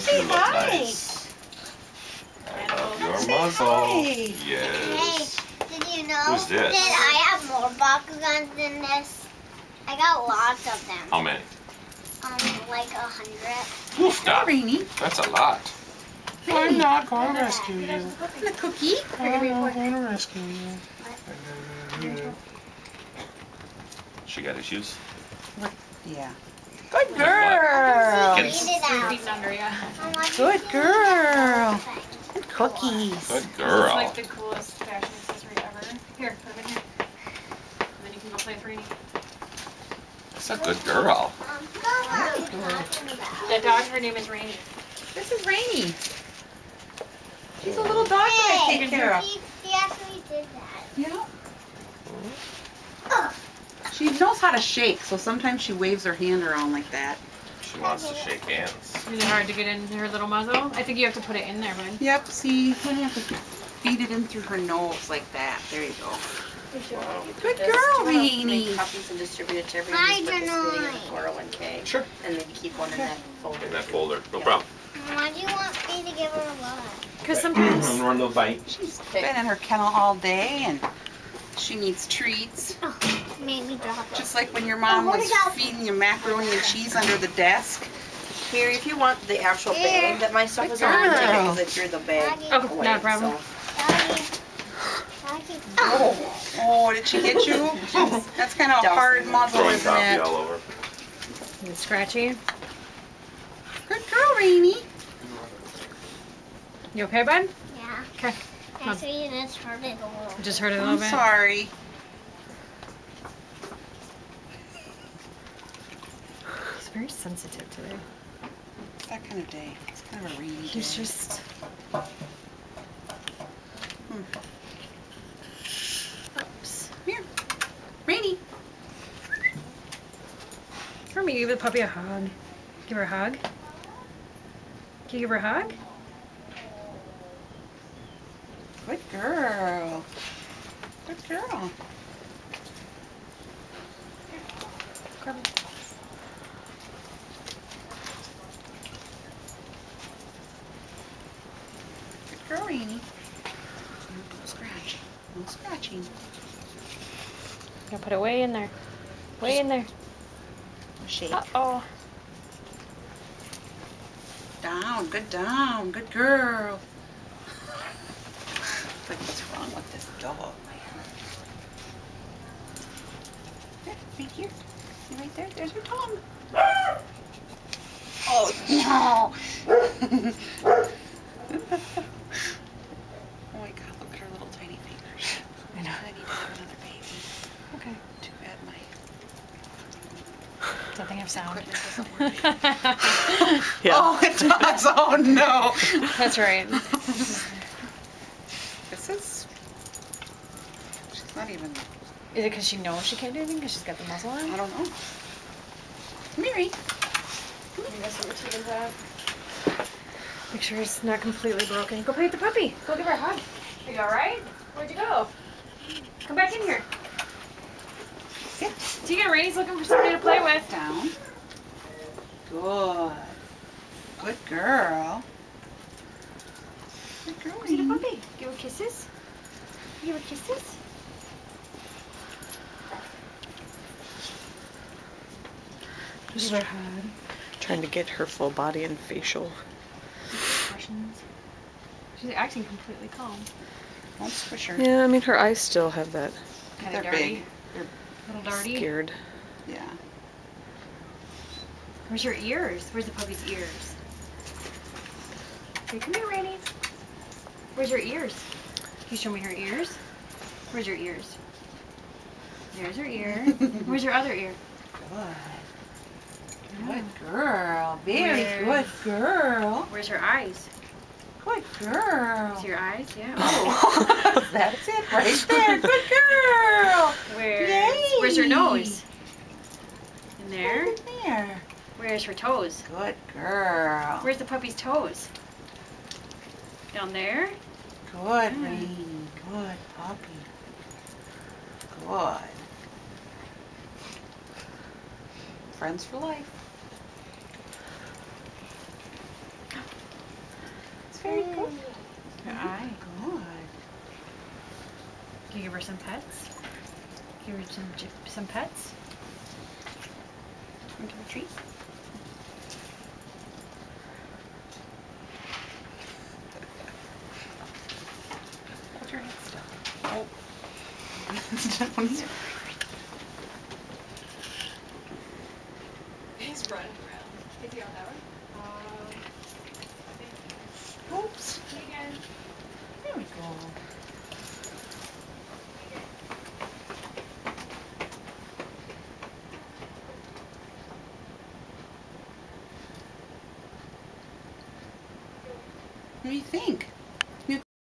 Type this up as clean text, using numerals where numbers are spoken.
you look nice. I love your muzzle. Yes. Hey, did you know Who's this? that I have more Bakugans than this? I got lots of them. How many? Like 100. Oof, Doc. Rainy. That's a lot. I'm not going to rescue you. And a cookie. I'm not going to rescue you. She got issues? Yeah. Good girl. Good. Eat it out. Feet under, yeah. Good girl. Good cookies. Good It's girl. like the coolest fashion accessory ever. Here, put it in here. And then you can go play with Rainy. That's a good girl. That dog, her name is Rainy. This is Rainy. She's a little dog that I take care of. He actually did that. Yeah. She knows how to shake, so sometimes she waves her hand around like that. She wants to shake hands. Is it hard to get in her little muzzle? I think you have to put it in there, bud. Yep, see, you have to feed it in through her nose like that. There you go. Good girl, Rainy. Make copies and distribute it to everyone Hi, who's participating in the Janoi. 401k. Sure. And then keep one in that folder. In that too. folder. No Yeah. problem. Why do you want me to give her a lot? Because sometimes Run the bite. She's been in her kennel all day and she needs treats. Oh, made me drop it. Just like when your mom Oh, was hold it feeding you macaroni and cheese under the desk. Here, if you want the actual bag that my stuff is on, Good you can girl. use it through the bag. Oh, away, not a problem. so. Doggy. Doggy. Oh. Oh, did she hit you? That's kind of a hard muzzle, Throwing isn't coffee it? all over. it's scratchy. Good girl, Rainy. You okay, bud? Yeah. Okay. Actually, you just hurt it a little. You just hurt it a little I'm bit. sorry. He's very sensitive today. It's that kind of day. It's kind of a rainy day. He's just. Oops. Here. Rainy. For me, give the puppy a hug. Give her a hug. Can you give her a hug? Good girl. Good girl. Grab it. Good girl, Rainy. No scratch. No scratching. You'll put it way in there. Way in there. No shake. Uh-oh. Down. Good down. Good girl. Like, what's wrong with this dog, man? There, right here. See right there? There's her tongue. Oh, no. Oh my God, look at her little tiny fingers. I know. I need to have another baby. Okay. Too bad my Something have sound. equipment doesn't work. Yeah. Oh, it does. Oh, no. That's right. This is... She's not even... Is it because she knows she can't do anything because she's got the muzzle on? I don't know. Mary. Make sure it's not completely broken. Go play with the puppy. Go give her a hug. Are you alright? Where'd you go? Come back in here. Sit Tegan, Rainy's looking for somebody to play with. down. Good. Good girl. Good girl, Go see the Rainy. puppy. Give her kisses. Give her kisses. Just Give her a hug. trying to get her full body and facial. Expressions. She's acting completely calm. Don't squish her. Yeah, I mean, her eyes still have that Kind They're of darty. big. They're, Little darty. scared. yeah. Where's your ears? Where's the puppy's ears? Here, come here, Rainy. Where's your ears? Can you show me her ears? Where's your ears? There's her ear. Where's your other ear? Good. Good girl. Very Where- good girl. Where's her eyes? Good girl. See your eyes? Yeah. Oh, that's it right there. Good girl. Where's her nose? In there. Right there. Where's her toes? Good girl. Where's the puppy's toes? Down there. Good, Rain. Good puppy. Good. Friends for life. her some pets. Give her some pets. Want to give her a treat? Hold your head still. Oh. He's running around. Is he on that one? Oops. Again. There we go. What do you think?